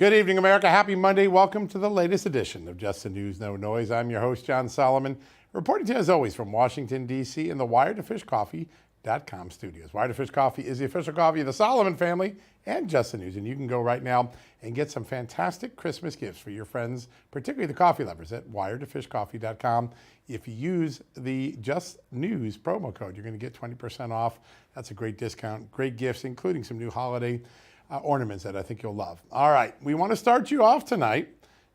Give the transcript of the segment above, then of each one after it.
Good evening, America. Happy Monday. Welcome to the latest edition of Just the News, No Noise. I'm your host, John Solomon, reporting to you as always from Washington, D.C. in the wiredtofishcoffee.com studios. Wired to Fish Coffee is the official coffee of the Solomon family and Just the News, and you can go right now and get some fantastic Christmas gifts for your friends, particularly the coffee lovers, at wiredtofishcoffee.com. If you use the Just News promo code, you're going to get 20% off. That's a great discount, great gifts, including some new holiday ornaments that I think you'll love. All right, we want to start you off tonight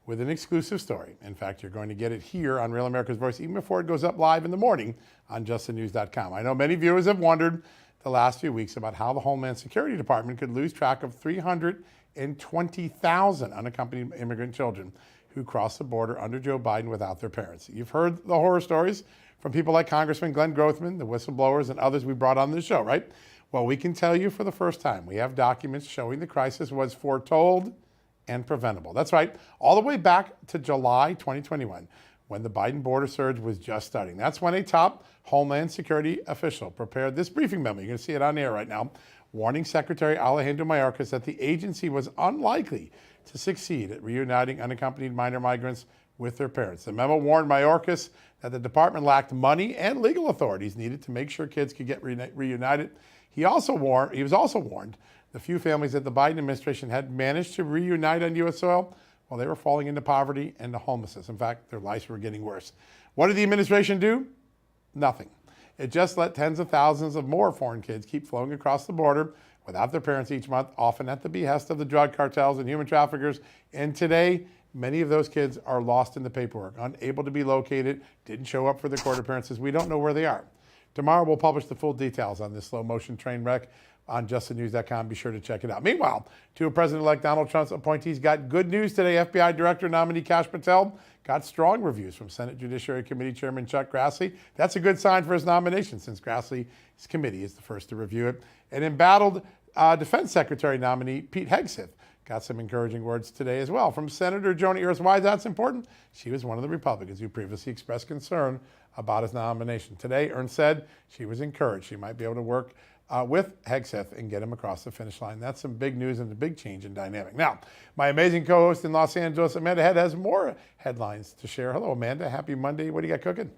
with an exclusive story. In fact, you're going to get it here on Real America's Voice even before it goes up live in the morning on justthenews.com. I know many viewers have wondered the last few weeks about how the Homeland Security Department could lose track of 320,000 unaccompanied immigrant children who crossed the border under Joe Biden without their parents. You've heard the horror stories from people like Congressman Glenn Grothman, the whistleblowers, and others we brought on this show, right? Well, we can tell you for the first time, we have documents showing the crisis was foretold and preventable. That's right, all the way back to July 2021, when the Biden border surge was just starting. That's when a top Homeland Security official prepared this briefing memo. You're going to see it on air right now, warning Secretary Alejandro Mayorkas that the agency was unlikely to succeed at reuniting unaccompanied minor migrants with their parents. The memo warned Mayorkas that the department lacked money and legal authorities needed to make sure kids could get reunited. He was also warned the few families that the Biden administration had managed to reunite on U.S. soil, well, they were falling into poverty and to homelessness. In fact, their lives were getting worse. What did the administration do? Nothing. It just let tens of thousands of more foreign kids keep flowing across the border without their parents each month, often at the behest of the drug cartels and human traffickers. And today, many of those kids are lost in the paperwork, unable to be located, didn't show up for the court appearances. We don't know where they are. Tomorrow, we'll publish the full details on this slow-motion train wreck on justthenews.com. Be sure to check it out. Meanwhile, two of President-elect Donald Trump's appointees got good news today. FBI Director nominee Kash Patel got strong reviews from Senate Judiciary Committee Chairman Chuck Grassley. That's a good sign for his nomination, since Grassley's committee is the first to review it. And embattled Defense Secretary nominee Pete Hegseth got some encouraging words today as well from Senator Joni Ernst. Why that's important? She was one of the Republicans who previously expressed concern about his nomination. Today, Ernst said she was encouraged she might be able to work with Hegseth and get him across the finish line. That's some big news and a big change in dynamic. Now, my amazing co-host in Los Angeles, Amanda Head, has more headlines to share. Hello, Amanda. Happy Monday. What do you got cooking?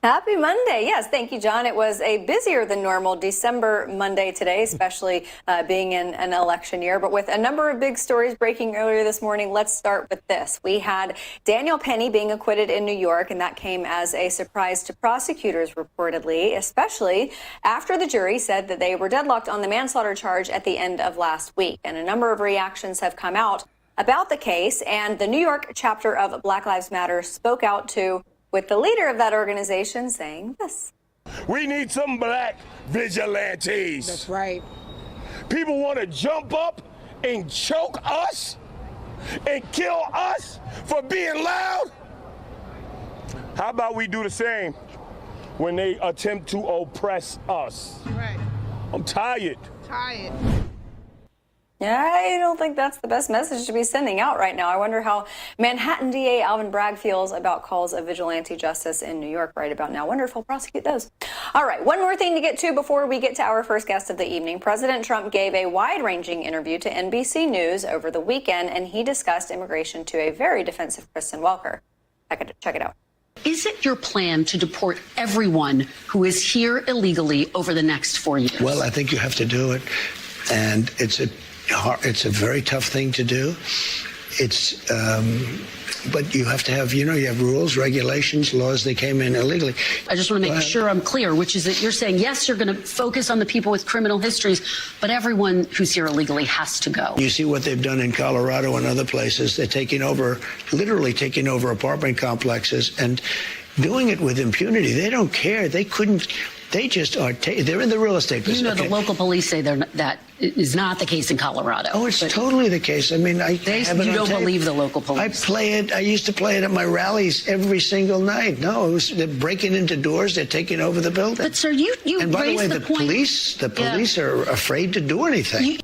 Happy Monday. Yes, thank you, John. It was a busier than normal December Monday today, especially being in an election year. But with a number of big stories breaking earlier this morning, let's start with this. We had Daniel Penny being acquitted in New York, and that came as a surprise to prosecutors, reportedly, especially after the jury said that they were deadlocked on the manslaughter charge at the end of last week. And a number of reactions have come out about the case, and the New York chapter of Black Lives Matter spoke out with the leader of that organization saying this. We need some black vigilantes. That's right. People want to jump up and choke us and kill us for being loud. How about we do the same when they attempt to oppress us? Right. I'm tired. Tired. Yeah, I don't think that's the best message to be sending out right now. I wonder how Manhattan DA Alvin Bragg feels about calls of vigilante justice in New York right about now. I wonder if he'll prosecute those. All right, one more thing to get to before we get to our first guest of the evening. President Trump gave a wide-ranging interview to NBC News over the weekend, and he discussed immigration to a very defensive Kristen Welker. Check it out. Is it your plan to deport everyone who is here illegally over the next 4 years? Well, I think you have to do it, and it's a very tough thing to do. But you have to have, you have rules, regulations, laws that came in illegally. I just want to make sure I'm clear, which is that you're saying, yes, you're going to focus on the people with criminal histories, but everyone who's here illegally has to go. You see what they've done in Colorado and other places. They're literally taking over apartment complexes and doing it with impunity. They don't care. They couldn't. They just are. They're in the real estate business. The local police say that is not the case in Colorado. Oh, it's totally the case. I mean, you don't believe the local police. I used to play it at my rallies every single night. No, they're breaking into doors. They're taking over the building. But sir, you and by the way, the police are afraid to do anything.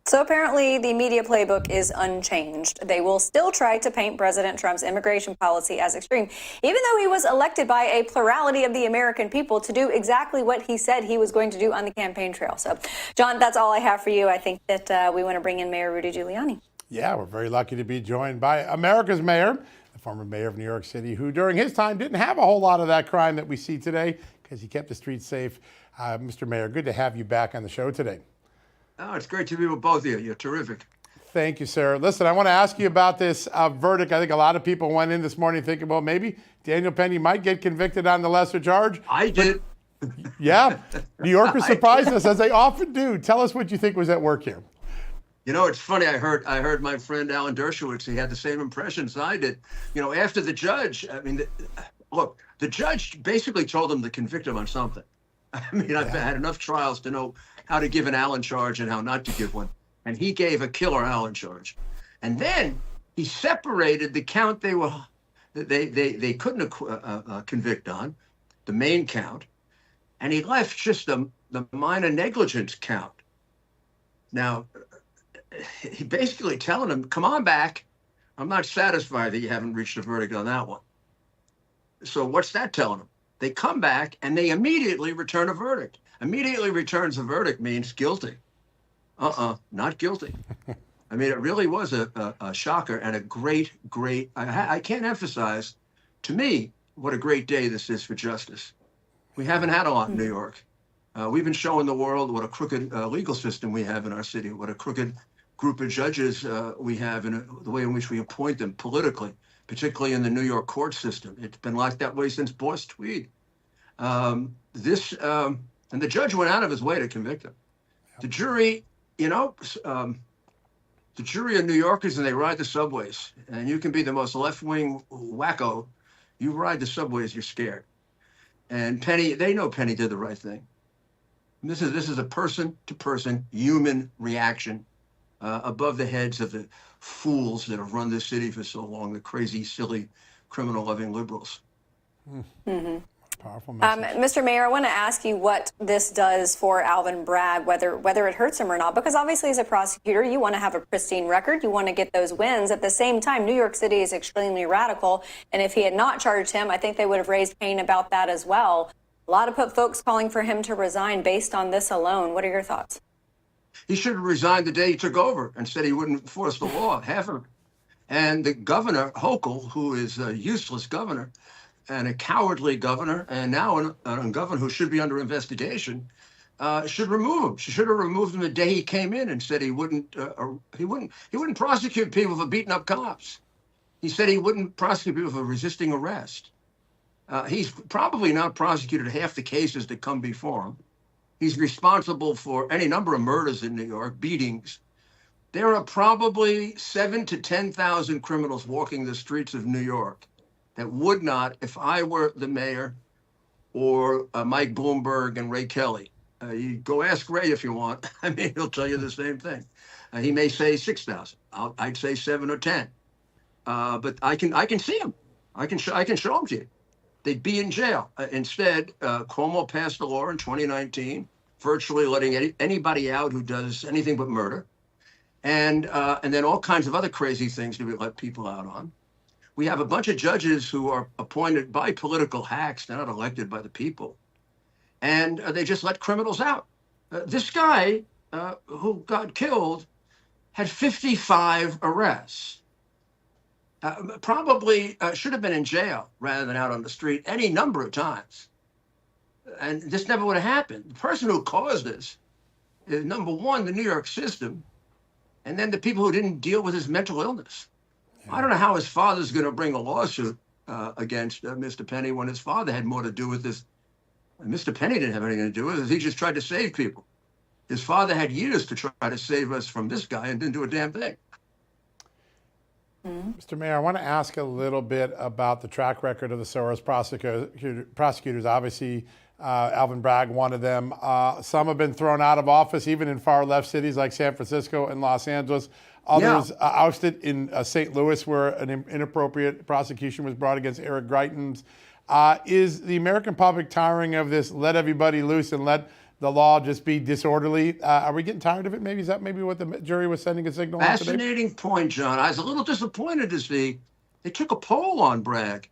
So apparently the media playbook is unchanged. They will still try to paint President Trump's immigration policy as extreme, even though he was elected by a plurality of the American people to do exactly what he said he was going to do on the campaign trail. So, John, that's all I have for you. I think that we want to bring in Mayor Rudy Giuliani. Yeah, we're very lucky to be joined by America's mayor, the former mayor of New York City, who during his time didn't have a whole lot of that crime that we see today because he kept the streets safe. Mr. Mayor, good to have you back on the show today. Oh, it's great to be with both of you. You're terrific. Thank you, sir. Listen, I want to ask you about this verdict. I think a lot of people went in this morning thinking, well, maybe Daniel Penny might get convicted on the lesser charge. I did. Yeah. New Yorkers surprised us, as they often do. Tell us what you think was at work here. You know, it's funny. I heard my friend Alan Dershowitz. He had the same impressions I did. You know, after the judge, I mean, look, the judge basically told him to convict him on something. I mean, I've had enough trials to know how to give an Allen charge and how not to give one. And he gave a killer Allen charge. And then he separated the count they couldn't convict on, the main count, and he left just the minor negligence count. Now, he basically telling him, come on back. I'm not satisfied that you haven't reached a verdict on that one. So what's that telling them? They come back and they immediately return a verdict. Immediately returns a verdict means guilty. Not guilty. I mean, it really was a shocker and a great, I can't emphasize, to me, what a great day this is for justice. We haven't had a lot in New York. We've been showing the world what a crooked legal system we have in our city, what a crooked group of judges we have, and the way in which we appoint them politically, particularly in the New York court system. It's been like that way since Boss Tweed. And the judge went out of his way to convict him. The jury, you know, the jury are New Yorkers and they ride the subways. And you can be the most left-wing wacko. You ride the subways, you're scared. And Penny, they know Penny did the right thing. This is a person-to-person human reaction above the heads of the fools that have run this city for so long, the crazy, silly, criminal-loving liberals. Mm-hmm. Powerful message. Mr. Mayor, I want to ask you what this does for Alvin Bragg, whether it hurts him or not, because obviously as a prosecutor, you want to have a pristine record. You want to get those wins. At the same time, New York City is extremely radical. And if he had not charged him, I think they would have raised Cain about that as well. A lot of folks calling for him to resign based on this alone. What are your thoughts? He should have resigned the day he took over and said he wouldn't enforce the law, half of it. And the governor, Hochul, who is a useless governor and a cowardly governor, and now a governor who should be under investigation, should remove him. She should have removed him the day he came in and said he wouldn't prosecute people for beating up cops. He said he wouldn't prosecute people for resisting arrest. He's probably not prosecuted half the cases that come before him. He's responsible for any number of murders in New York, beatings. There are probably 7,000 to 10,000 criminals walking the streets of New York that would not, if I were the mayor or Mike Bloomberg and Ray Kelly. You go ask Ray if you want. I mean, he'll tell you the same thing. He may say 6,000. I'd say 7 or 10. But I can see him. I can show them to you. They'd be in jail. Instead, Cuomo passed a law in 2019, virtually letting anybody out who does anything but murder, and then all kinds of other crazy things to be let people out on. We have a bunch of judges who are appointed by political hacks. They're not elected by the people, and they just let criminals out. This guy who got killed had 55 arrests. Probably should have been in jail rather than out on the street any number of times. And this never would have happened. The person who caused this is, number one, the New York system, and then the people who didn't deal with his mental illness. Yeah. I don't know how his father's going to bring a lawsuit against Mr. Penny when his father had more to do with this. Mr. Penny didn't have anything to do with it. He just tried to save people. His father had years to try to save us from this guy and didn't do a damn thing. Mr. Mayor, I want to ask a little bit about the track record of the Soros prosecutors. Obviously, Alvin Bragg, one of them. Some have been thrown out of office, even in far left cities like San Francisco and Los Angeles. Others ousted in St. Louis, where an inappropriate prosecution was brought against Eric Greitens. Is the American public tiring of this let everybody loose and let the law just be disorderly. Are we getting tired of it? Maybe is that maybe what the jury was sending a signal on today? Fascinating point, John. I was a little disappointed to see they took a poll on Bragg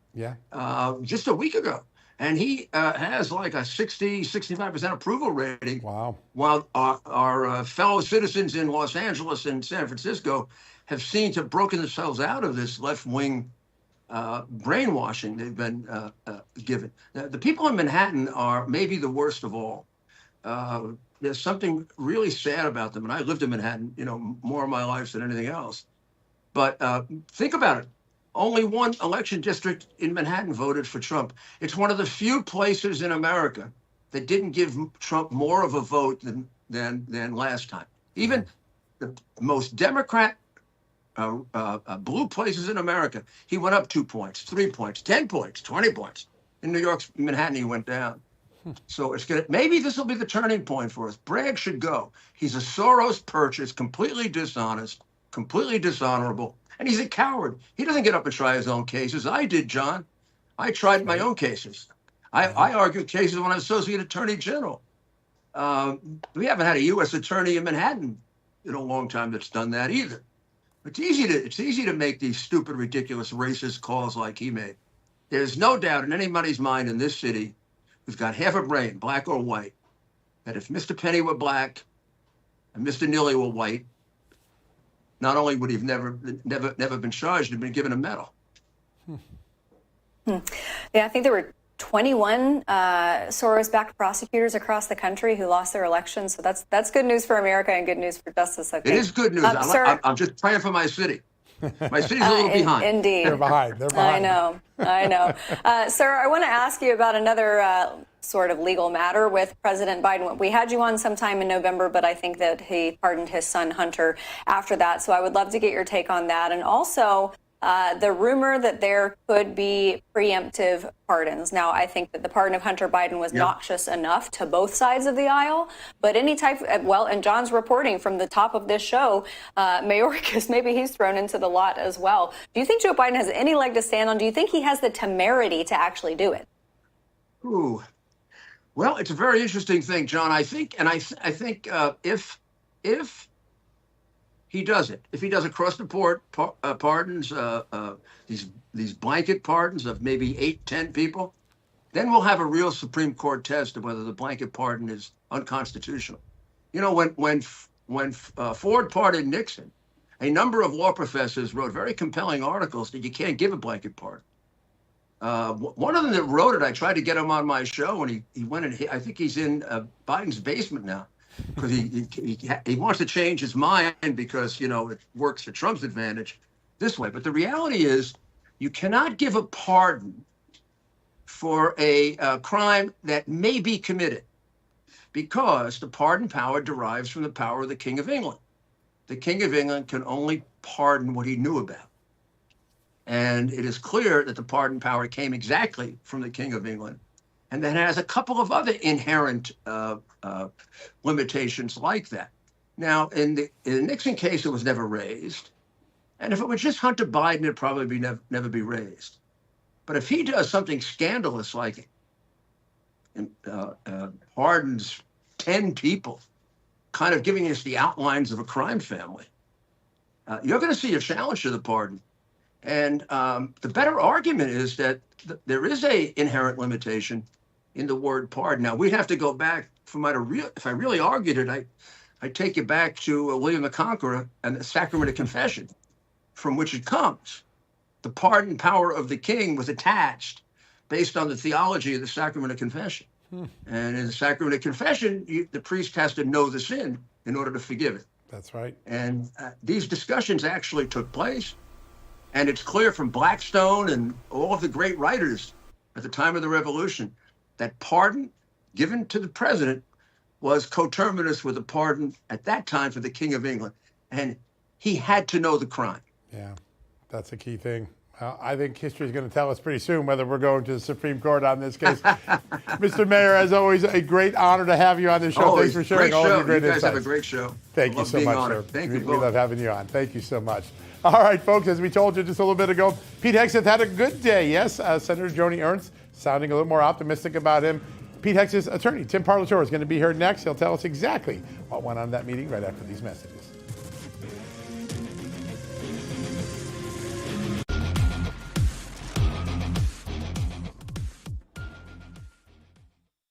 just a week ago. And he has like a 65% approval rating. Wow. While our fellow citizens in Los Angeles and San Francisco have seemed to have broken themselves out of this left-wing brainwashing they've been given. The people in Manhattan are maybe the worst of all. There's something really sad about them. And I lived in Manhattan, more of my life than anything else. But think about it. Only one election district in Manhattan voted for Trump. It's one of the few places in America that didn't give Trump more of a vote than last time. Even the most Democrat blue places in America, he went up 2 points, 3 points, 10 points, 20 points. In New York's Manhattan, he went down. So maybe this will be the turning point for us. Bragg should go. He's a Soros purchase, completely dishonest, completely dishonorable. And he's a coward. He doesn't get up and try his own cases. I did, John. I tried my own cases. I argued cases when I was Associate Attorney General. We haven't had a U.S. attorney in Manhattan in a long time that's done that either. It's easy to make these stupid, ridiculous, racist calls like he made. There's no doubt in anybody's mind in this city who's got half a brain, black or white, that if Mr. Penny were black and Mr. Neely were white, not only would he have never been charged, he'd been given a medal. Yeah, I think there were 21 Soros-backed prosecutors across the country who lost their elections. So that's good news for America and good news for justice, I think. It is good news. I'm just praying for my city. My city's a little behind. Indeed. They're behind. I know. Sir, I want to ask you about another sort of legal matter with President Biden. We had you on sometime in November, but I think that he pardoned his son Hunter after that. So I would love to get your take on that. And also the rumor that there could be preemptive pardons. Now, I think that the pardon of Hunter Biden was noxious enough to both sides of the aisle, but any type of, and John's reporting from the top of this show, Mayorkas, maybe he's thrown into the lot as well. Do you think Joe Biden has any leg to stand on? Do you think he has the temerity to actually do it? Ooh. Well, it's a very interesting thing, John. I think if he does it, if he does across the board pardons, these blanket pardons of maybe 8-10 people, then we'll have a real Supreme Court test of whether the blanket pardon is unconstitutional. When Ford pardoned Nixon, a number of law professors wrote very compelling articles that you can't give a blanket pardon. One of them that wrote it, I tried to get him on my show, and he went and I think he's in Biden's basement now because he wants to change his mind because, it works for Trump's advantage this way. But the reality is you cannot give a pardon for a crime that may be committed because the pardon power derives from the power of the King of England. The King of England can only pardon what he knew about. And it is clear that the pardon power came exactly from the King of England. And that has a couple of other inherent limitations like that. Now, in the Nixon case, it was never raised. And if it was just Hunter Biden, it'd probably never be raised. But if he does something scandalous like pardons 10 people, kind of giving us the outlines of a crime family, you're going to see a challenge to the pardon. And the better argument is that there is a inherent limitation in the word pardon. Now, we'd have to go back if I really argued it, I'd take you back to William the Conqueror and the Sacrament of Confession, from which it comes. The pardon power of the king was attached based on the theology of the Sacrament of Confession. And in the Sacrament of Confession, the priest has to know the sin in order to forgive it. That's right. And these discussions actually took place. And it's clear from Blackstone and all of the great writers at the time of the Revolution that pardon given to the president was coterminous with a pardon at that time for the King of England. And he had to know the crime. Yeah, that's a key thing. I think history is going to tell us pretty soon whether we're going to the Supreme Court on this case. Mr. Mayor, as always, a great honor to have you on this show. Always. Thanks for sharing all of your great insights. You guys have a great show. Thank you so much, sir. Thank you. We love having you on. Thank you so much. All right, folks, as we told you just a little bit ago, Pete Hegseth had a good day, yes. Senator Joni Ernst sounding a little more optimistic about him Pete Hegseth's attorney, Tim Parlatore, is going to be here next. He'll tell us exactly what went on in that meeting right after these messages.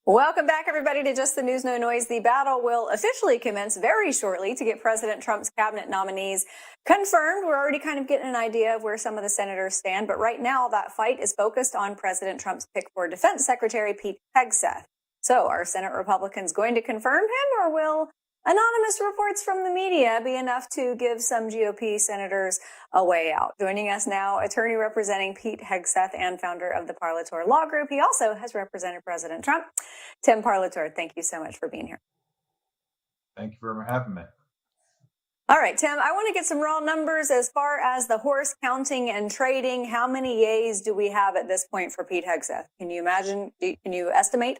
Welcome back, everybody, to Just the News, No Noise. The battle will officially commence very shortly to get President Trump's cabinet nominees confirmed. We're already kind of getting an idea of where some of the senators stand, but right now that fight is focused on President Trump's pick for Defense Secretary Pete Hegseth. So are Senate Republicans going to confirm him, or will anonymous reports from the media be enough to give some GOP senators a way out? Joining us now, attorney representing Pete Hegseth and founder of the Parlatore Law Group. He also has represented President Trump. Tim Parlatore, thank you so much for being here. Thank you for having me. All right, Tim, I want to get some raw numbers as far as the horse counting and trading. How many yays do we have at this point for Pete Hegseth? Can you imagine? Can you estimate?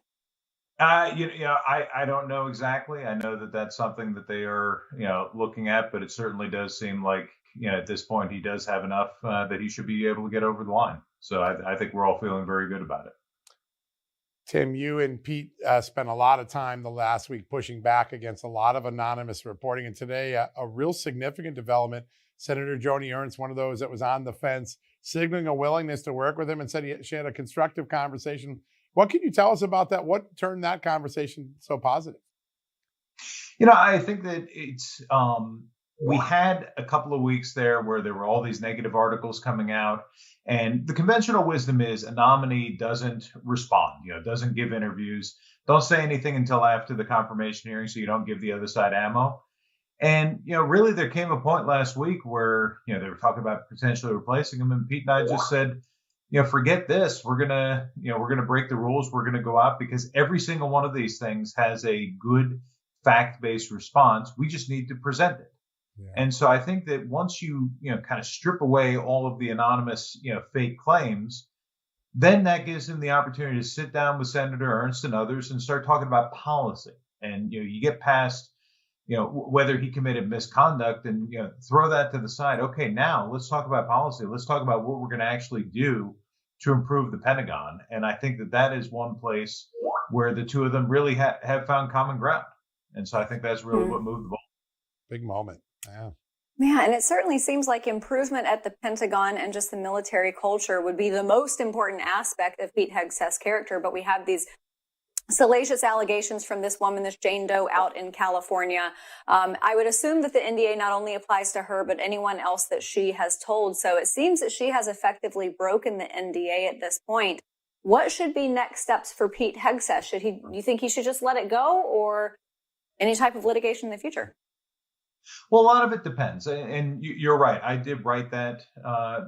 I don't know exactly. I know that that's something that they are, looking at, but it certainly does seem like, at this point, he does have enough that he should be able to get over the line. So I think we're all feeling very good about it. Tim, you and Pete spent a lot of time the last week pushing back against a lot of anonymous reporting. And today, a real significant development. Senator Joni Ernst, one of those that was on the fence, signaling a willingness to work with him and said she had a constructive conversation. What can you tell us about that? What turned that conversation so positive? I think that it's we had a couple of weeks there where there were all these negative articles coming out. And the conventional wisdom is a nominee doesn't respond, doesn't give interviews, don't say anything until after the confirmation hearing so you don't give the other side ammo. And, really there came a point last week where, they were talking about potentially replacing him. And Pete and I just said, forget this. We're going to break the rules. We're going to go out because every single one of these things has a good fact-based response. We just need to present it. Yeah. And so I think that once you, kind of strip away all of the anonymous, fake claims, then that gives him the opportunity to sit down with Senator Ernst and others and start talking about policy. And, you get past, whether he committed misconduct and, throw that to the side. Okay, now let's talk about policy. Let's talk about what we're going to actually do to improve the Pentagon. And I think that is one place where the two of them really have found common ground. And so I think that's really what moved the ball. Big moment. Yeah. Yeah, and it certainly seems like improvement at the Pentagon and just the military culture would be the most important aspect of Pete Hegseth's character. But we have these salacious allegations from this woman, this Jane Doe out in California. I would assume that the NDA not only applies to her, but anyone else that she has told. So it seems that she has effectively broken the NDA at this point. What should be next steps for Pete Hegseth? Do you think he should just let it go, or any type of litigation in the future? Well, a lot of it depends. And you're right. I did write that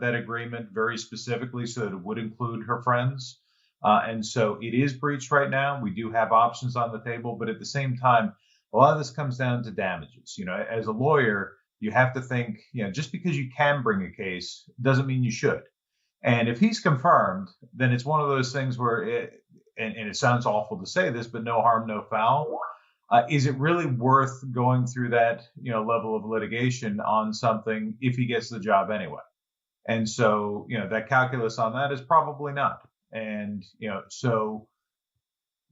agreement very specifically so that it would include her friends. And so it is breached right now. We do have options on the table. But at the same time, a lot of this comes down to damages. As a lawyer, you have to think, just because you can bring a case doesn't mean you should. And if he's confirmed, then it's one of those things where and it sounds awful to say this, but no harm, no foul. Is it really worth going through that, level of litigation on something if he gets the job anyway? And so, that calculus on that is probably not. And, so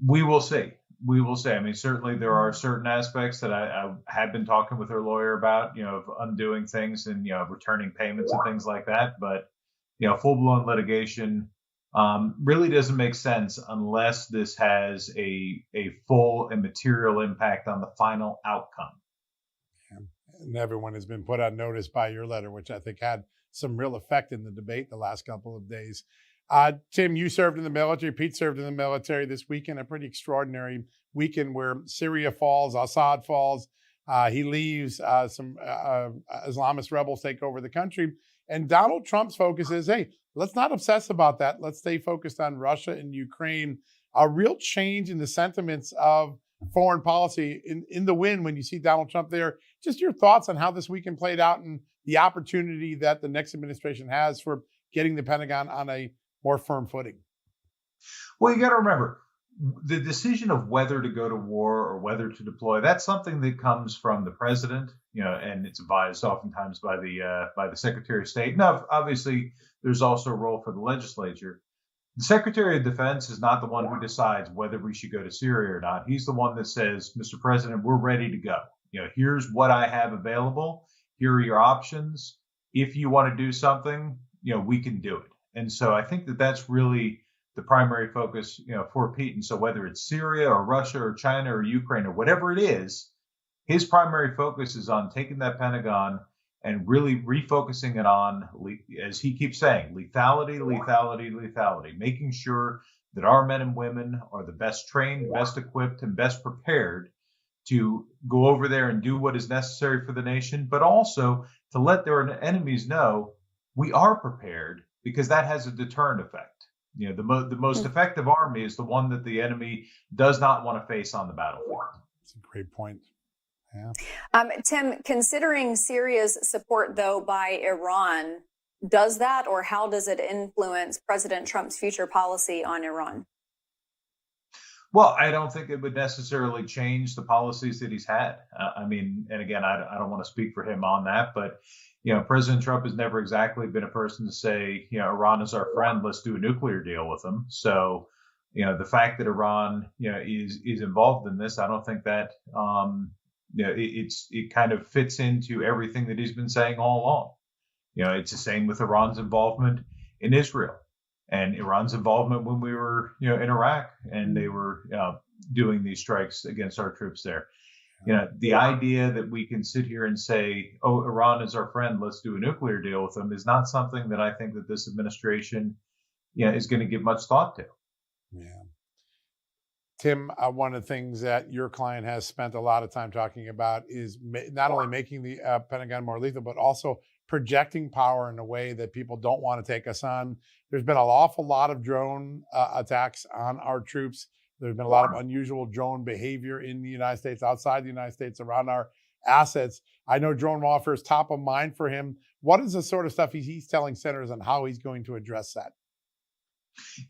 we will see. We will see. I mean, certainly there are certain aspects that I have been talking with her lawyer about, of undoing things and, returning payments and things like that. But, full-blown litigation really doesn't make sense unless this has a full and material impact on the final outcome. Yeah. And everyone has been put on notice by your letter, which I think had some real effect in the debate the last couple of days. Tim, you served in the military. Pete served in the military this weekend, a pretty extraordinary weekend where Syria falls, Assad falls. He leaves, some Islamist rebels take over the country. And Donald Trump's focus is, hey, let's not obsess about that. Let's stay focused on Russia and Ukraine. A real change in the sentiments of foreign policy in the wind when you see Donald Trump there. Just your thoughts on how this weekend played out and the opportunity that the next administration has for getting the Pentagon on a more firm footing. Well, you got to remember, the decision of whether to go to war or whether to deploy, that's something that comes from the president, and it's advised oftentimes by the Secretary of State. Now, obviously, there's also a role for the legislature. The Secretary of Defense is not the one who decides whether we should go to Syria or not. He's the one that says, Mr. President, we're ready to go. Here's what I have available. Here are your options. If you want to do something, we can do it. And so I think that that's really the primary focus, for Pete. And so whether it's Syria or Russia or China or Ukraine or whatever it is, his primary focus is on taking that Pentagon and really refocusing it on, as he keeps saying, lethality, lethality, lethality, making sure that our men and women are the best trained, best equipped, and best prepared to go over there and do what is necessary for the nation, but also to let their enemies know we are prepared, because that has a deterrent effect. The most effective army is the one that the enemy does not want to face on the battlefield. That's a great point. Yeah. Tim, considering Syria's support, though, by Iran, does that, or how does it influence President Trump's future policy on Iran? Well, I don't think it would necessarily change the policies that he's had. And again, I don't want to speak for him on that, but President Trump has never exactly been a person to say, Iran is our friend, let's do a nuclear deal with them. So, the fact that Iran, is involved in this, I don't think that, it kind of fits into everything that he's been saying all along. It's the same with Iran's involvement in Israel and Iran's involvement when we were, in Iraq, and they were doing these strikes against our troops there. The idea that we can sit here and say, oh, Iran is our friend, let's do a nuclear deal with them, is not something that I think that this administration, is going to give much thought to. Yeah. Tim, one of the things that your client has spent a lot of time talking about is not only making the Pentagon more lethal, but also projecting power in a way that people don't want to take us on. There's been an awful lot of drone attacks on our troops. There's been a lot of unusual drone behavior in the United States, outside the United States, around our assets. I know drone warfare is top of mind for him. What is the sort of stuff he's telling senators on how he's going to address that?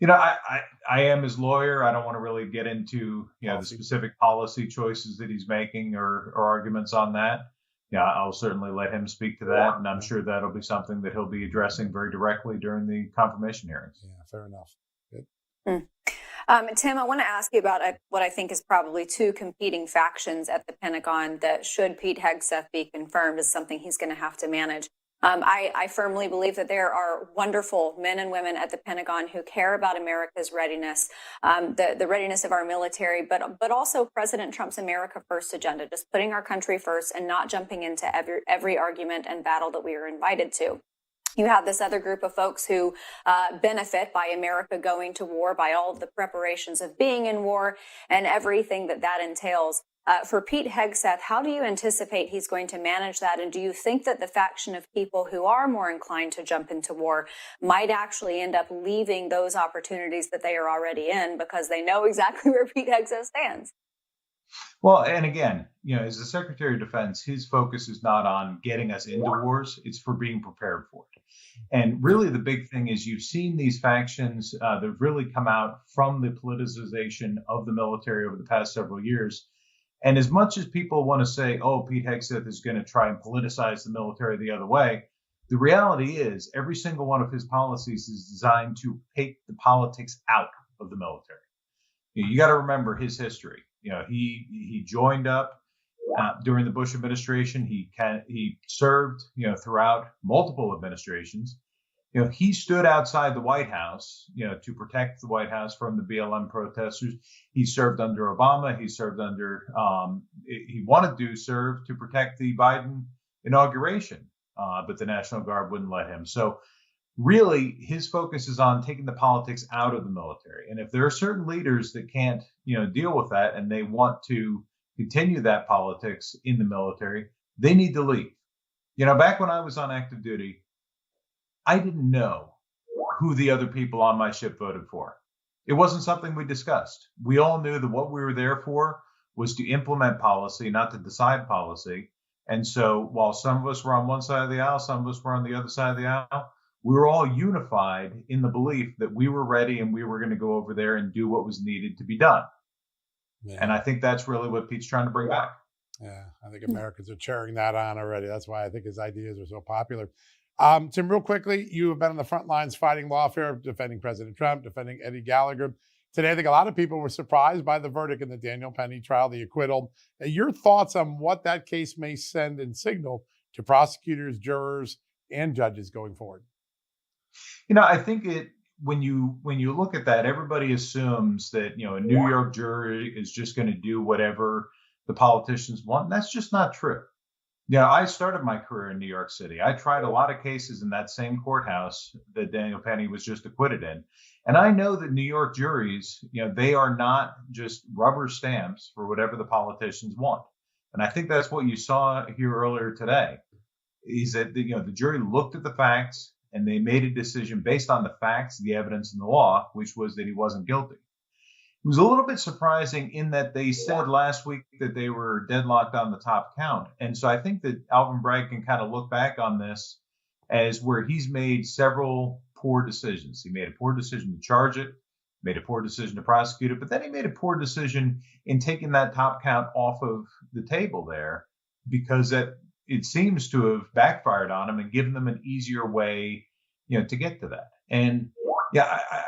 I am his lawyer. I don't want to really get into the specific policy choices that he's making or arguments on that. I'll certainly let him speak to that, and I'm sure that'll be something that he'll be addressing very directly during the confirmation hearings. Yeah, fair enough. Good. Tim, I want to ask you about what I think is probably two competing factions at the Pentagon that, should Pete Hegseth be confirmed, is something he's going to have to manage. I firmly believe that there are wonderful men and women at the Pentagon who care about America's readiness, the readiness of our military, but also President Trump's America First agenda, just putting our country first and not jumping into every argument and battle that we are invited to. You have this other group of folks who benefit by America going to war, by all of the preparations of being in war and everything that entails. For Pete Hegseth, how do you anticipate he's going to manage that? And do you think that the faction of people who are more inclined to jump into war might actually end up leaving those opportunities that they are already in because they know exactly where Pete Hegseth stands? Well, and again, as the Secretary of Defense, his focus is not on getting us into wars, it's for being prepared for it. And really the big thing is you've seen these factions that have really come out from the politicization of the military over the past several years. And as much as people want to say, oh, Pete Hegseth is going to try and politicize the military the other way, the reality is every single one of his policies is designed to take the politics out of the military. You got to remember his history. He joined up during the Bush administration. He served, throughout multiple administrations. He stood outside the White House, to protect the White House from the BLM protesters. He served under Obama. He served under, he wanted to serve to protect the Biden inauguration, but the National Guard wouldn't let him. So really, his focus is on taking the politics out of the military. And if there are certain leaders that can't, deal with that and they want to continue that politics in the military, they need to leave. Back when I was on active duty, I didn't know who the other people on my ship voted for. It wasn't something we discussed. We all knew that what we were there for was to implement policy, not to decide policy. And so while some of us were on one side of the aisle, some of us were on the other side of the aisle, we were all unified in the belief that we were ready and we were going to go over there and do what was needed to be done. Yeah. And I think that's really what Pete's trying to bring back. Yeah, I think Americans are cheering that on already. That's why I think his ideas are so popular. Tim, real quickly, you have been on the front lines fighting lawfare, defending President Trump, defending Eddie Gallagher. Today, I think a lot of people were surprised by the verdict in the Daniel Penny trial, the acquittal. Your thoughts on what that case may send and signal to prosecutors, jurors, and judges going forward? I think when you look at that, everybody assumes that a New York jury is just going to do whatever the politicians want. And that's just not true. I started my career in New York City. I tried a lot of cases in that same courthouse that Daniel Penny was just acquitted in. And I know that New York juries, they are not just rubber stamps for whatever the politicians want. And I think that's what you saw here earlier today, is that the jury looked at the facts and they made a decision based on the facts, the evidence, and the law, which was that he wasn't guilty. It was a little bit surprising in that they said last week that they were deadlocked on the top count. And so I think that Alvin Bragg can kind of look back on this as where he's made several poor decisions. He made a poor decision to charge it, made a poor decision to prosecute it, but then he made a poor decision in taking that top count off of the table there, because it seems to have backfired on him and given them an easier way, to get to that. And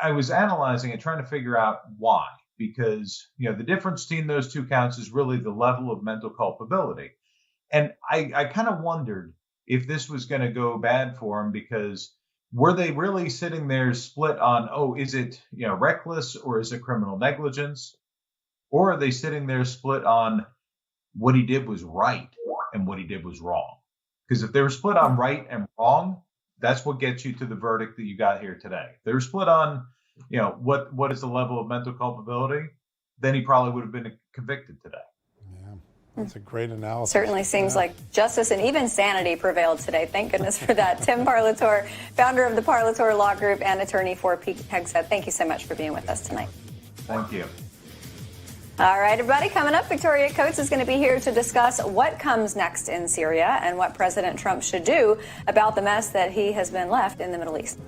I was analyzing and trying to figure out why. Because, the difference between those two counts is really the level of mental culpability. And I kind of wondered if this was going to go bad for him, because were they really sitting there split on, is it, reckless or is it criminal negligence? Or are they sitting there split on what he did was right and what he did was wrong? Because if they were split on right and wrong, that's what gets you to the verdict that you got here today. If they were split on what is the level of mental culpability, then he probably would have been convicted today. Yeah, that's a great analysis. Certainly seems like justice and even sanity prevailed today. Thank goodness for that. Tim Parlator, founder of the Parlator Law Group and attorney for Pete Hegseth. Thank you so much for being with us tonight. Thank you. All right, everybody, coming up, Victoria Coates is going to be here to discuss what comes next in Syria and what President Trump should do about the mess that he has been left in the Middle East.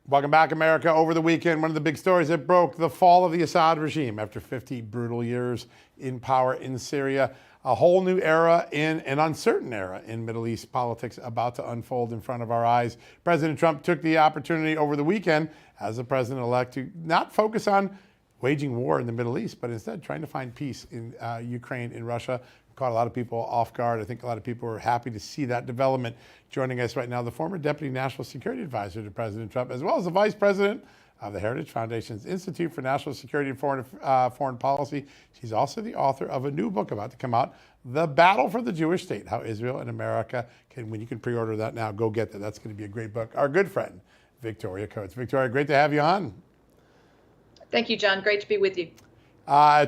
Welcome back, America. Over the weekend, one of the big stories that broke: the fall of the Assad regime after 50 brutal years in power in Syria. A whole new era an uncertain era in Middle East politics about to unfold in front of our eyes. President Trump took the opportunity over the weekend as the president-elect to not focus on waging war in the Middle East, but instead trying to find peace in Ukraine and Russia. Caught a lot of people off guard. I think a lot of people were happy to see that development. Joining us right now, the former Deputy National Security Advisor to President Trump, as well as the Vice President of the Heritage Foundation's Institute for National Security and Foreign Policy. She's also the author of a new book about to come out, The Battle for the Jewish State, How Israel and America when you can pre-order that now, go get that. That's going to be a great book. Our good friend, Victoria Coates. Victoria, great to have you on. Thank you, John. Great to be with you.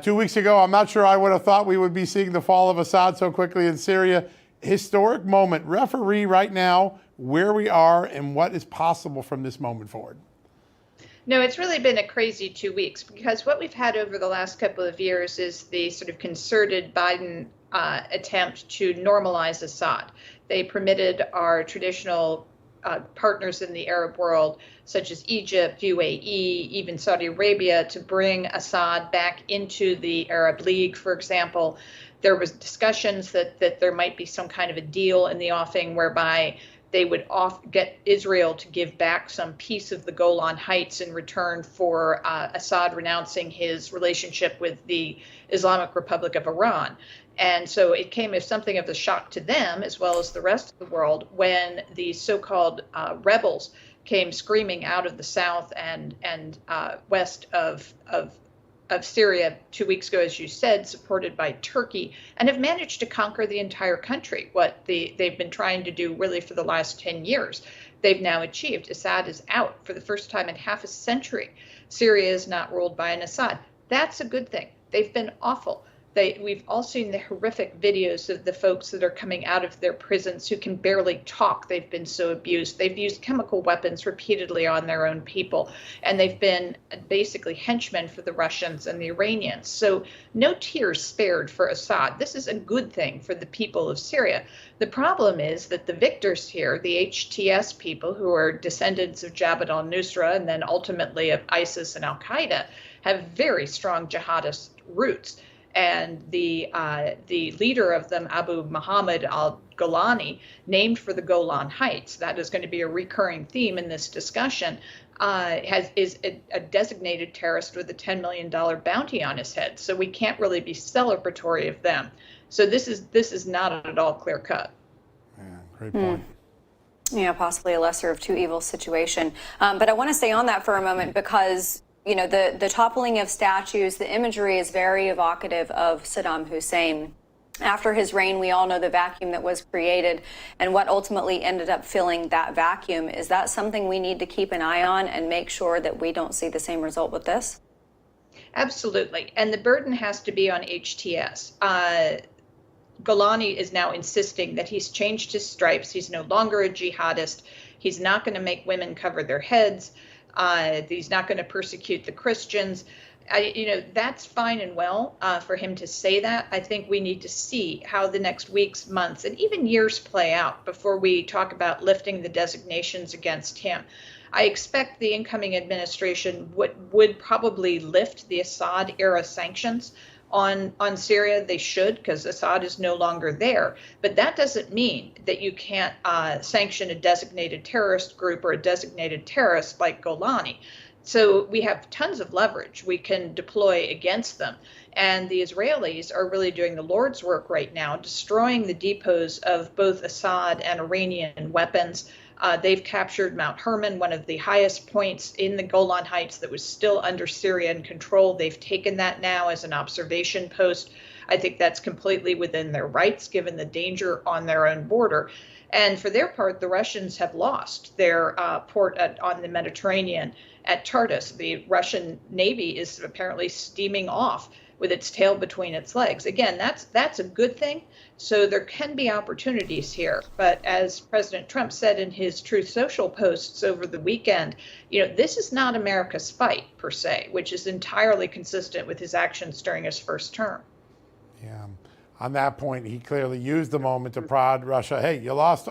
2 weeks ago, I'm not sure I would have thought we would be seeing the fall of Assad so quickly in Syria. Historic moment. Referee right now where we are and what is possible from this moment forward. No, it's really been a crazy 2 weeks, because what we've had over the last couple of years is the sort of concerted Biden attempt to normalize Assad. They permitted our traditional partners in the Arab world, such as Egypt, UAE, even Saudi Arabia, to bring Assad back into the Arab League, for example. There was discussions that there might be some kind of a deal in the offing whereby they would get Israel to give back some piece of the Golan Heights in return for Assad renouncing his relationship with the Islamic Republic of Iran. And so it came as something of a shock to them, as well as the rest of the world, when the so-called rebels came screaming out of the south and west of Syria 2 weeks ago, as you said, supported by Turkey, and have managed to conquer the entire country, what they've been trying to do really for the last 10 years. They've now achieved. Assad is out for the first time in half a century. Syria is not ruled by an Assad. That's a good thing. They've been awful. We've all seen the horrific videos of the folks that are coming out of their prisons who can barely talk. They've been so abused. They've used chemical weapons repeatedly on their own people, and they've been basically henchmen for the Russians and the Iranians. So no tears spared for Assad. This is a good thing for the people of Syria. The problem is that the victors here, the HTS people, who are descendants of Jabhat al-Nusra and then ultimately of ISIS and al-Qaeda, have very strong jihadist roots. And the leader of them, Abu Muhammad al-Golani, named for the Golan Heights, that is going to be a recurring theme in this discussion, is a designated terrorist with a $10 million bounty on his head. So we can't really be celebratory of them. So this is not at all clear cut. Yeah, great point. Yeah, possibly a lesser of two evils situation. But I want to stay on that for a moment because, you know, the toppling of statues, the imagery is very evocative of Saddam Hussein. After his reign, we all know the vacuum that was created and what ultimately ended up filling that vacuum. Is that something we need to keep an eye on and make sure that we don't see the same result with this? Absolutely. And the burden has to be on HTS. Golani is now insisting that he's changed his stripes. He's no longer a jihadist. He's not going to make women cover their heads. He's not going to persecute the Christians. That's fine and well for him to say that. I think we need to see how the next weeks, months, and even years play out before we talk about lifting the designations against him. I expect the incoming administration would probably lift the Assad-era sanctions on Syria. They should, because Assad is no longer there. But that doesn't mean that you can't sanction a designated terrorist group or a designated terrorist like Golani. So we have tons of leverage we can deploy against them. And the Israelis are really doing the Lord's work right now, destroying the depots of both Assad and Iranian weapons. They've captured Mount Hermon, one of the highest points in the Golan Heights that was still under Syrian control. They've taken that now as an observation post. I think that's completely within their rights, given the danger on their own border. And for their part, the Russians have lost their port on the Mediterranean at Tartus. The Russian Navy is apparently steaming off with its tail between its legs. Again, that's a good thing. So there can be opportunities here. But as President Trump said in his Truth Social posts over the weekend, this is not America's fight per se, which is entirely consistent with his actions during his first term. Yeah. On that point, he clearly used the moment to prod Russia. Hey, you lost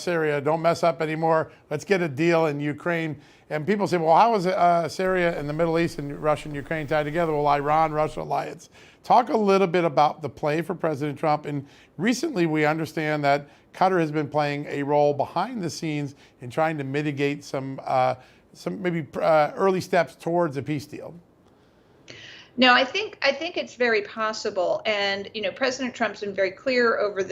Syria. Don't mess up anymore. Let's get a deal in Ukraine. And people say, well, how is Syria and the Middle East and Russia and Ukraine tied together? Well, Iran-Russia alliance. Talk a little bit about the play for President Trump. And recently we understand that Qatar has been playing a role behind the scenes in trying to mitigate some maybe early steps towards a peace deal. No, I think it's very possible, and President Trump's been very clear over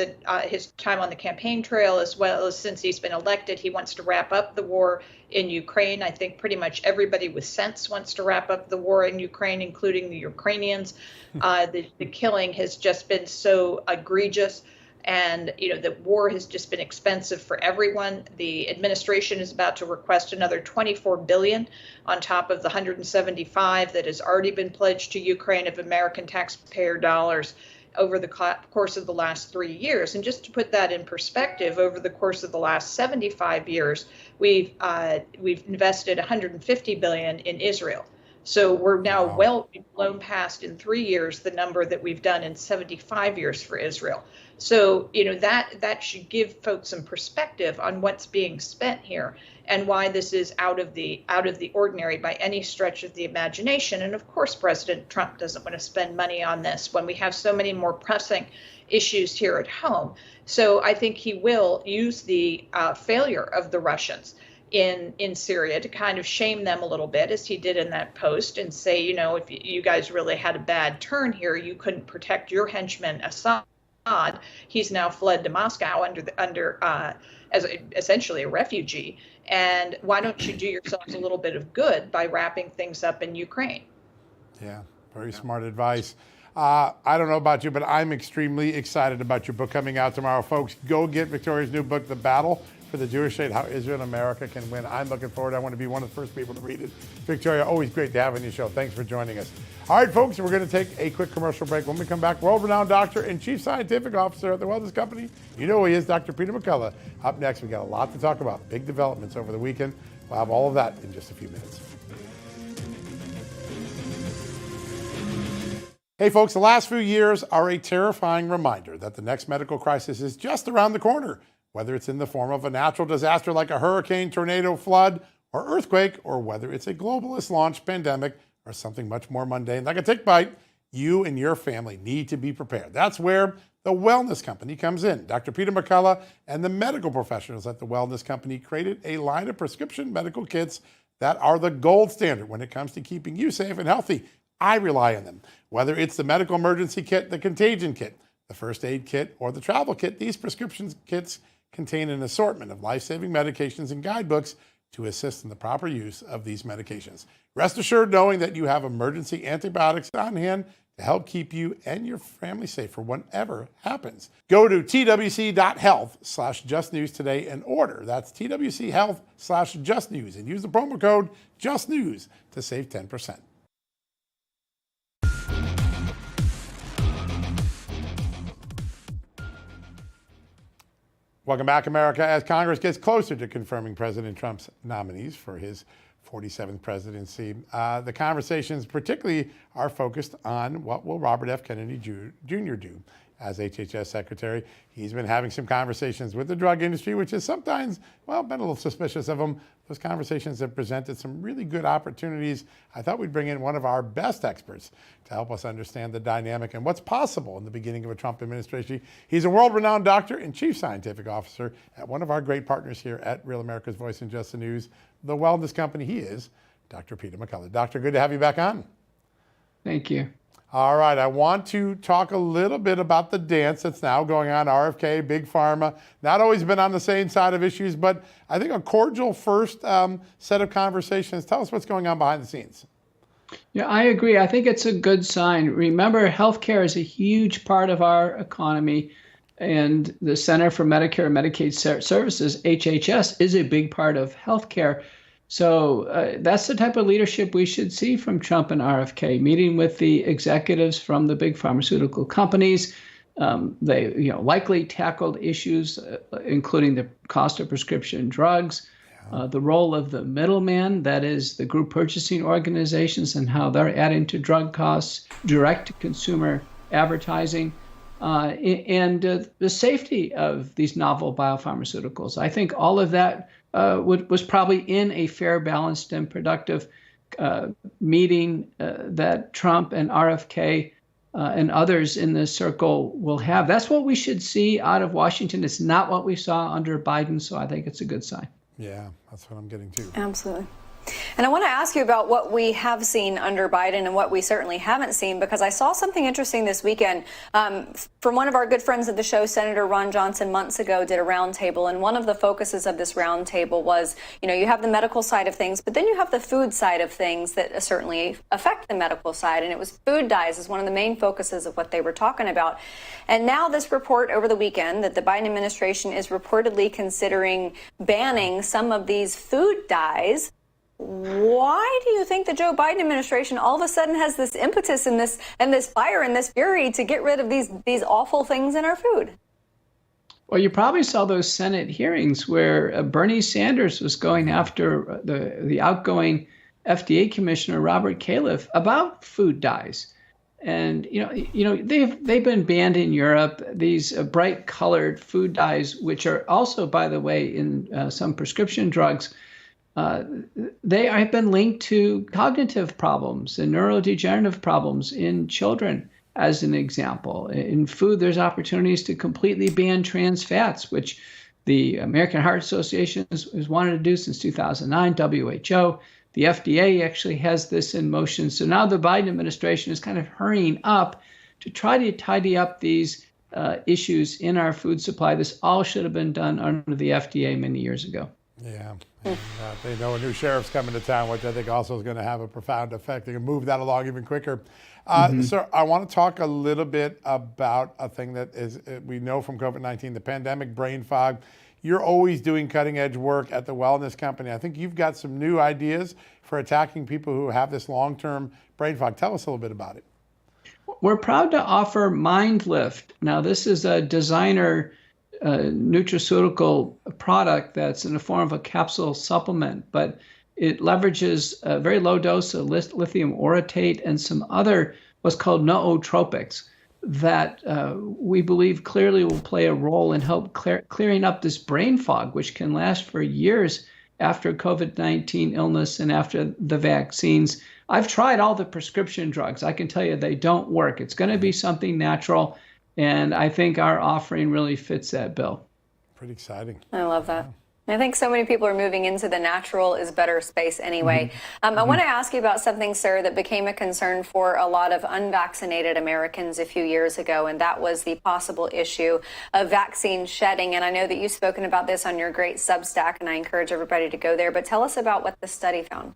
his time on the campaign trail, as well as since he's been elected. He wants to wrap up the war in Ukraine. I think pretty much everybody with sense wants to wrap up the war in Ukraine, including the Ukrainians. The killing has just been so egregious. And, the war has just been expensive for everyone. The administration is about to request another $24 billion on top of the $175 that has already been pledged to Ukraine of American taxpayer dollars over the course of the last 3 years. And just to put that in perspective, over the course of the last 75 years, we've invested $150 billion in Israel. So we're now well blown past in 3 years the number that we've done in 75 years for Israel. So, that should give folks some perspective on what's being spent here and why this is out of the ordinary by any stretch of the imagination. And of course, President Trump doesn't want to spend money on this when we have so many more pressing issues here at home. So I think he will use the failure of the Russians in Syria to kind of shame them a little bit, as he did in that post, and say, if you guys really had a bad turn here, you couldn't protect your henchman Assad. He's now fled to Moscow as essentially a refugee. And why don't you do yourselves a little bit of good by wrapping things up in Ukraine? Yeah, very smart advice. I don't know about you, but I'm extremely excited about your book coming out tomorrow. Folks, go get Victoria's new book, The Battle for the Jewish State, How Israel and America Can Win. I'm looking forward. I want to be one of the first people to read it. Victoria, always great to have on your show. Thanks for joining us. All right, folks, we're going to take a quick commercial break. When we come back, world-renowned doctor and chief scientific officer at the Wellness Company, you know who he is, Dr. Peter McCullough. Up next, we got a lot to talk about. Big developments over the weekend. We'll have all of that in just a few minutes. Hey, folks, the last few years are a terrifying reminder that the next medical crisis is just around the corner. Whether it's in the form of a natural disaster like a hurricane, tornado, flood, or earthquake, or whether it's a globalist-launched pandemic or something much more mundane like a tick bite, you and your family need to be prepared. That's where the Wellness Company comes in. Dr. Peter McCullough and the medical professionals at the Wellness Company created a line of prescription medical kits that are the gold standard when it comes to keeping you safe and healthy. I rely on them. Whether it's the medical emergency kit, the contagion kit, the first aid kit, or the travel kit, these prescription kits contain an assortment of life-saving medications and guidebooks to assist in the proper use of these medications. Rest assured knowing that you have emergency antibiotics on hand to help keep you and your family safe for whatever happens. Go to twc.health/justnews today and order. That's twchealth/justnews and use the promo code JUSTNEWS to save 10%. Welcome back, America. As Congress gets closer to confirming President Trump's nominees for his 47th presidency, the conversations particularly are focused on what will Robert F. Kennedy Jr. do as HHS Secretary. He's been having some conversations with the drug industry, which has sometimes, well, been a little suspicious of him. Those conversations have presented some really good opportunities. I thought we'd bring in one of our best experts to help us understand the dynamic and what's possible in the beginning of a Trump administration. He's a world-renowned doctor and chief scientific officer at one of our great partners here at Real America's Voice and Just the News, the Wellness Company. He is Dr. Peter McCullough. Doctor, good to have you back on. Thank you. All right, I want to talk a little bit about the dance that's now going on, RFK, Big Pharma. Not always been on the same side of issues, but I think a cordial first set of conversations. Tell us what's going on behind the scenes. Yeah, I agree. I think it's a good sign. Remember, healthcare is a huge part of our economy, and the Center for Medicare and Medicaid Services, HHS, is a big part of healthcare. So that's the type of leadership we should see from Trump and RFK, meeting with the executives from the big pharmaceutical companies. They likely tackled issues, including the cost of prescription drugs, the role of the middleman, that is the group purchasing organizations and how they're adding to drug costs, direct-to-consumer advertising, and the safety of these novel biopharmaceuticals. I think all of that was probably in a fair, balanced, and productive meeting that Trump and RFK and others in the circle will have. That's what we should see out of Washington. It's not what we saw under Biden, so I think it's a good sign. Yeah, that's what I'm getting to. Absolutely. And I want to ask you about what we have seen under Biden and what we certainly haven't seen, because I saw something interesting this weekend from one of our good friends of the show, Senator Ron Johnson, months ago, did a roundtable. And one of the focuses of this roundtable was, you have the medical side of things, but then you have the food side of things that certainly affect the medical side. And it was food dyes is one of the main focuses of what they were talking about. And now this report over the weekend that the Biden administration is reportedly considering banning some of these food dyes. Why do you think the Joe Biden administration all of a sudden has this impetus and this fire and this fury to get rid of these awful things in our food? Well, you probably saw those Senate hearings where Bernie Sanders was going after the outgoing FDA commissioner, Robert Califf, about food dyes. And they've been banned in Europe. These bright colored food dyes, which are also, by the way, in some prescription drugs. They have been linked to cognitive problems and neurodegenerative problems in children, as an example. In food, there's opportunities to completely ban trans fats, which the American Heart Association has wanted to do since 2009, WHO. The FDA actually has this in motion. So now the Biden administration is kind of hurrying up to try to tidy up these issues in our food supply. This all should have been done under the FDA many years ago. Yeah. And, they know a new sheriff's coming to town, which I think also is going to have a profound effect. They can move that along even quicker. So I want to talk a little bit about a thing that is we know from COVID-19, the pandemic brain fog. You're always doing cutting edge work at the Wellness Company. I think you've got some new ideas for attacking people who have this long-term brain fog. Tell us a little bit about it. We're proud to offer MindLift. Now, this is a designer nutraceutical product that's in the form of a capsule supplement, but it leverages a very low dose of lithium orotate and some other what's called nootropics that we believe clearly will play a role in help clearing up this brain fog, which can last for years after COVID-19 illness and after the vaccines. I've tried all the prescription drugs. I can tell you they don't work. It's going to be something natural, and I think our offering really fits that bill. Pretty exciting. I love that. I think so many people are moving into the natural is better space anyway. I want to ask you about something, sir, that became a concern for a lot of unvaccinated Americans a few years ago, and that was the possible issue of vaccine shedding. And I know that you've spoken about this on your great Substack, and I encourage everybody to go there. But tell us about what the study found.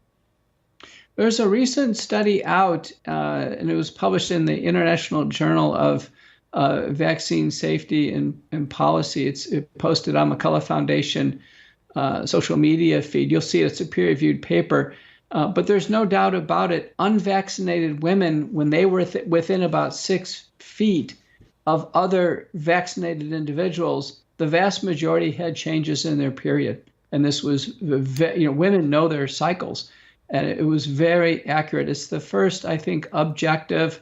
There's a recent study out, and it was published in the International Journal of Vaccine Safety and Policy. It's posted on McCullough Foundation social media feed. You'll see it's a peer-reviewed paper, but there's no doubt about it. Unvaccinated women, when they were within about 6 feet of other vaccinated individuals, the vast majority had changes in their period. And this was, women know their cycles, and it was very accurate. It's the first, I think, objective,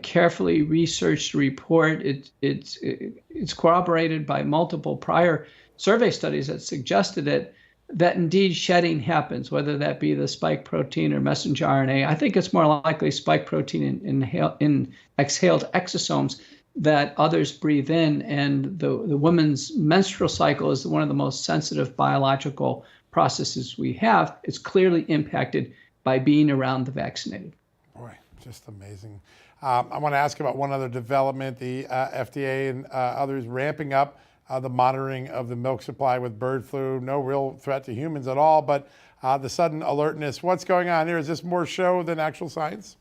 carefully researched report. It's corroborated by multiple prior survey studies that suggested it, that indeed shedding happens, whether that be the spike protein or messenger RNA. I think it's more likely spike protein in exhaled exosomes that others breathe in. And the woman's menstrual cycle is one of the most sensitive biological processes we have. It's clearly impacted by being around the vaccinated. Boy, just amazing. I want to ask about one other development. The FDA and others ramping up the monitoring of the milk supply with bird flu. No real threat to humans at all, but the sudden alertness. What's going on here? Is this more show than actual science?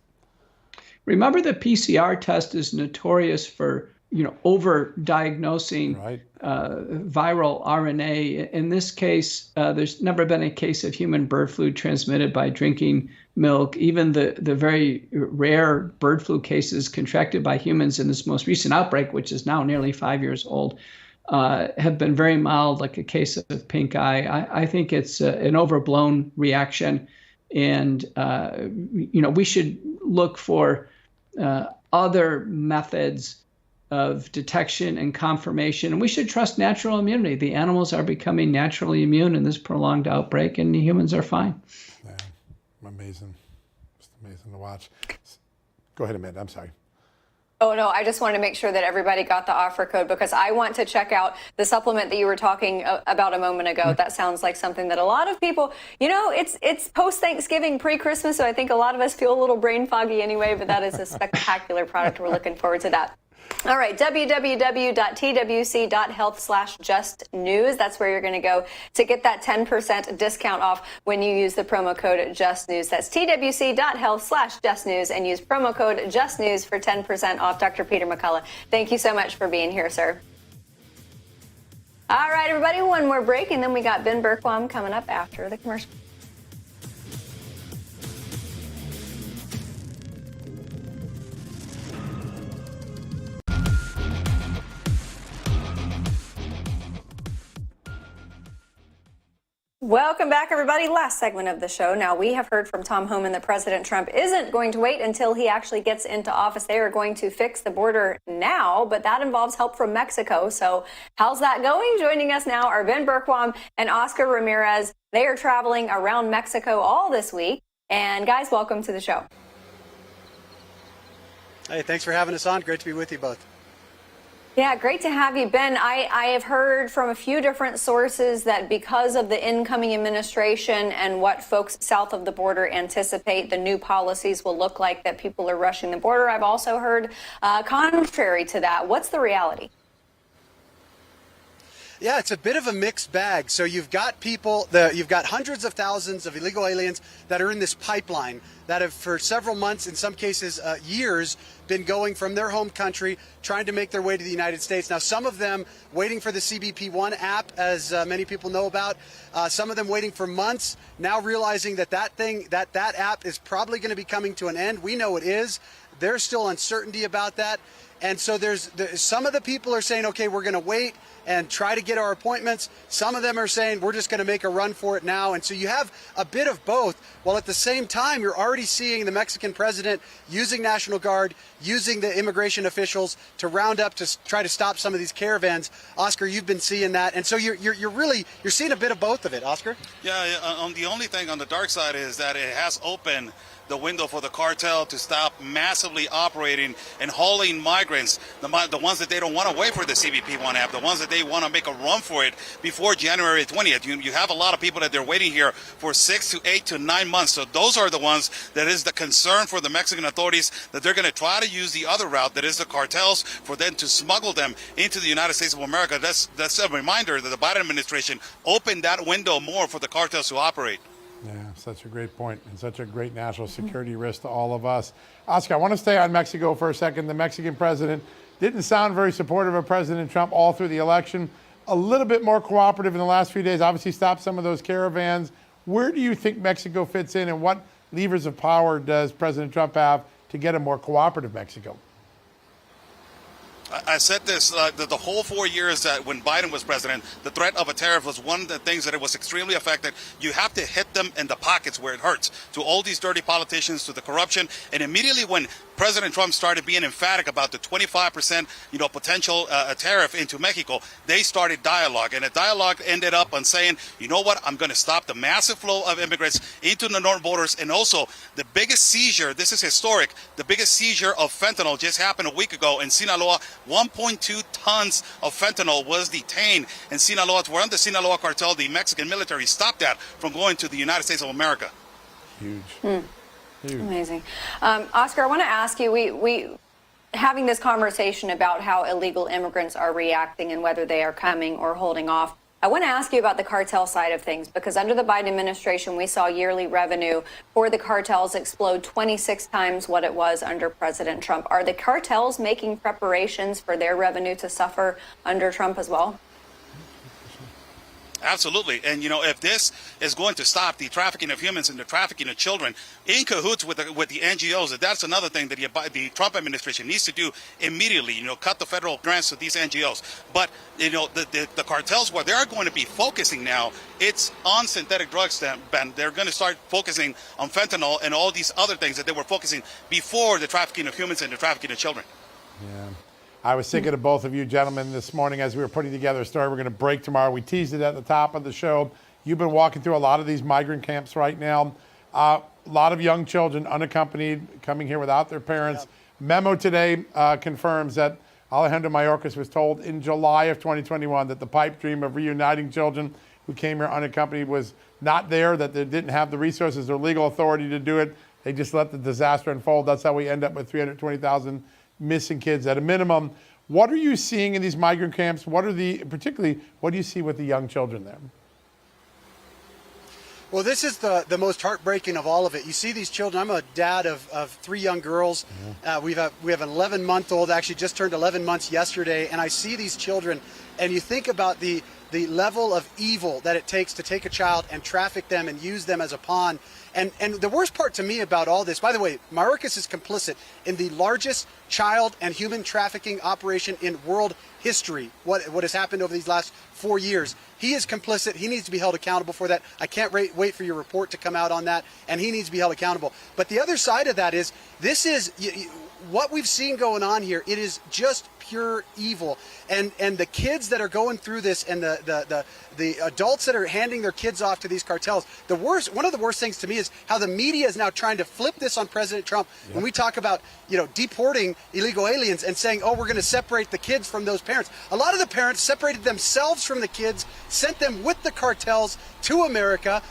Remember, the PCR test is notorious for over-diagnosing viral RNA. In this case, there's never been a case of human bird flu transmitted by drinking milk. Even the very rare bird flu cases contracted by humans in this most recent outbreak, which is now nearly 5 years old, have been very mild, like a case of pink eye. I think it's an overblown reaction, and we should look for other methods of detection and confirmation, and we should trust natural immunity. The animals are becoming naturally immune in this prolonged outbreak, and the humans are fine. Yeah, amazing, just amazing to watch. Go ahead, Amanda. I'm sorry. Oh, no, I just wanted to make sure that everybody got the offer code, because I want to check out the supplement that you were talking about a moment ago. That sounds like something that a lot of people, it's post-Thanksgiving, pre-Christmas, so I think a lot of us feel a little brain foggy anyway, but that is a spectacular product. We're looking forward to that. All right, www.twc.health/justnews. That's where you're going to go to get that 10% discount off when you use the promo code JustNews. That's twc.health/justnews and use promo code JustNews for 10% off. Dr. Peter McCullough, thank you so much for being here, sir. All right, everybody, one more break, and then we got Ben Bergquam coming up after the commercial. Welcome back, everybody. Last segment of the show. Now, we have heard from Tom Homan that President Trump isn't going to wait until he actually gets into office. They are going to fix the border now, but that involves help from Mexico. So how's that going? Joining us now are Ben Bergquam and Oscar Ramirez. They are traveling around Mexico all this week. And guys, welcome to the show. Hey, thanks for having us on. Great to be with you both. Yeah, great to have you, Ben. I have heard from a few different sources that because of the incoming administration and what folks south of the border anticipate the new policies will look like, that people are rushing the border. I've also heard contrary to that. What's the reality? Yeah, it's a bit of a mixed bag. So you've got you've got hundreds of thousands of illegal aliens that are in this pipeline that have for several months, in some cases years, been going from their home country, trying to make their way to the United States. Now, some of them waiting for the CBP-1 app, as many people know about. Some of them waiting for months, now realizing that that app is probably going to be coming to an end. We know it is. There's still uncertainty about that. And so there's some of the people are saying, okay, we're going to wait and try to get our appointments. Some of them are saying we're just going to make a run for it now. And so you have a bit of both, while at the same time you're already seeing the Mexican president using National Guard, using the immigration officials to round up to try to stop some of these caravans. Oscar, you've been seeing that. And so you're seeing a bit of both of it, Oscar? Yeah, the only thing on the dark side is that it has opened the window for the cartel to stop massively operating and hauling migrants, the ones that they don't want to wait for the CBP one app, the ones that they want to make a run for it before January 20th. You have a lot of people that they're waiting here for 6 to 8 to 9 months. So those are the ones that is the concern for the Mexican authorities, that they're going to try to use the other route, that is the cartels, for them to smuggle them into the United States of America. That's a reminder that the Biden administration opened that window more for the cartels to operate. Yeah, such a great point and such a great national security risk to all of us. Oscar, I want to stay on Mexico for a second. The Mexican president didn't sound very supportive of President Trump all through the election. A little bit more cooperative in the last few days, obviously stopped some of those caravans. Where do you think Mexico fits in, and what levers of power does President Trump have to get a more cooperative Mexico? I said this, the whole 4 years that when Biden was president, the threat of a tariff was one of the things that it was extremely effective. You have to hit them in the pockets where it hurts, to all these dirty politicians, to the corruption. And immediately when President Trump started being emphatic about the 25%, potential tariff into Mexico, they started dialogue. And the dialogue ended up on saying, you know what, I'm going to stop the massive flow of immigrants into the northern borders. And also the biggest seizure, this is historic, the biggest seizure of fentanyl just happened a week ago in Sinaloa. 1.2 tons of fentanyl was detained in Sinaloa. We're under the Sinaloa cartel. The Mexican military stopped that from going to the United States of America. Huge. Huge. Amazing. Oscar, I want to ask you, we having this conversation about how illegal immigrants are reacting and whether they are coming or holding off. I want to ask you about the cartel side of things, because under the Biden administration, we saw yearly revenue for the cartels explode 26 times what it was under President Trump. Are the cartels making preparations for their revenue to suffer under Trump as well? Absolutely. And, if this is going to stop the trafficking of humans and the trafficking of children in cahoots with the NGOs, that's another thing that the Trump administration needs to do immediately, cut the federal grants to these NGOs. But, the cartels, where they're going to be focusing now, it's on synthetic drugs. They're going to start focusing on fentanyl and all these other things that they were focusing before the trafficking of humans and the trafficking of children. Yeah. I was thinking of both of you gentlemen this morning as we were putting together a story. We're going to break tomorrow. We teased it at the top of the show. You've been walking through a lot of these migrant camps right now. A lot of young children, unaccompanied, coming here without their parents. Yeah. Memo today confirms that Alejandro Mayorkas was told in July of 2021 that the pipe dream of reuniting children who came here unaccompanied was not there, that they didn't have the resources or legal authority to do it. They just let the disaster unfold. That's how we end up with 320,000 missing kids at a minimum. What are you seeing in these migrant camps? Particularly, what do you see with the young children there? Well, this is the most heartbreaking of all of it. You see these children. I'm a dad of 3 young girls. We have an 11-month-old, actually just turned 11 months yesterday, and I see these children, and you think about the level of evil that it takes to take a child and traffic them and use them as a pawn. And the worst part to me about all this, by the way, Mayorkas is complicit in the largest child and human trafficking operation in world history. What has happened over these last 4 years. He is complicit. He needs to be held accountable for that. I can't wait for your report to come out on that, and he needs to be held accountable. But the other side of that is, this is what we've seen going on here. It is just pure evil, and the kids that are going through this, and the adults that are handing their kids off to these cartels. One of the worst things to me is how the media is now trying to flip this on President Trump. Yep. When we talk about deporting illegal aliens and saying, oh, we're going to separate the kids from those parents. A lot of the parents separated themselves from the kids, sent them with the cartels to America.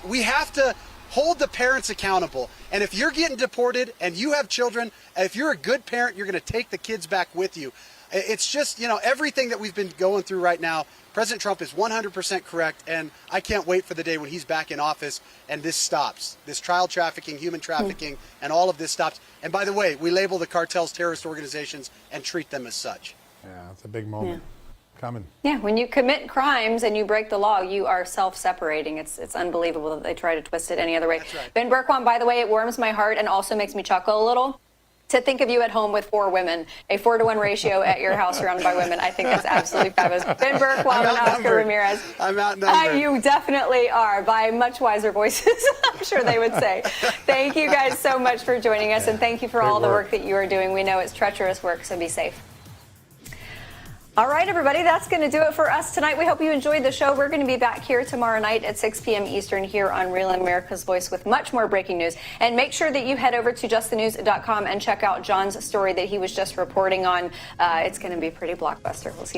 We have to hold the parents accountable. And if you're getting deported and you have children, if you're a good parent, you're going to take the kids back with you. It's just, everything that we've been going through right now, President Trump is 100% correct, and I can't wait for the day when he's back in office and this stops. This child trafficking, human trafficking, and all of this stops. And by the way, we label the cartels terrorist organizations and treat them as such. Yeah, it's a big moment. Coming. Yeah, when you commit crimes and you break the law, you are self-separating. It's unbelievable that they try to twist it any other way. That's right. Ben Bergquam, by the way, it warms my heart and also makes me chuckle a little to think of you at home with 4 women, a 4-to-1 ratio at your house surrounded by women. I think that's absolutely fabulous. Ben Burke, Juan Oscar Ramirez. I'm outnumbered. You definitely are, by much wiser voices, I'm sure they would say. Thank you guys so much for joining us, and thank you for all the work that you are doing. We know it's treacherous work, so be safe. All right, everybody, that's going to do it for us tonight. We hope you enjoyed the show. We're going to be back here tomorrow night at 6 p.m. Eastern here on Real America's Voice with much more breaking news. And make sure that you head over to justthenews.com and check out John's story that he was just reporting on. It's going to be pretty blockbuster. We'll see you.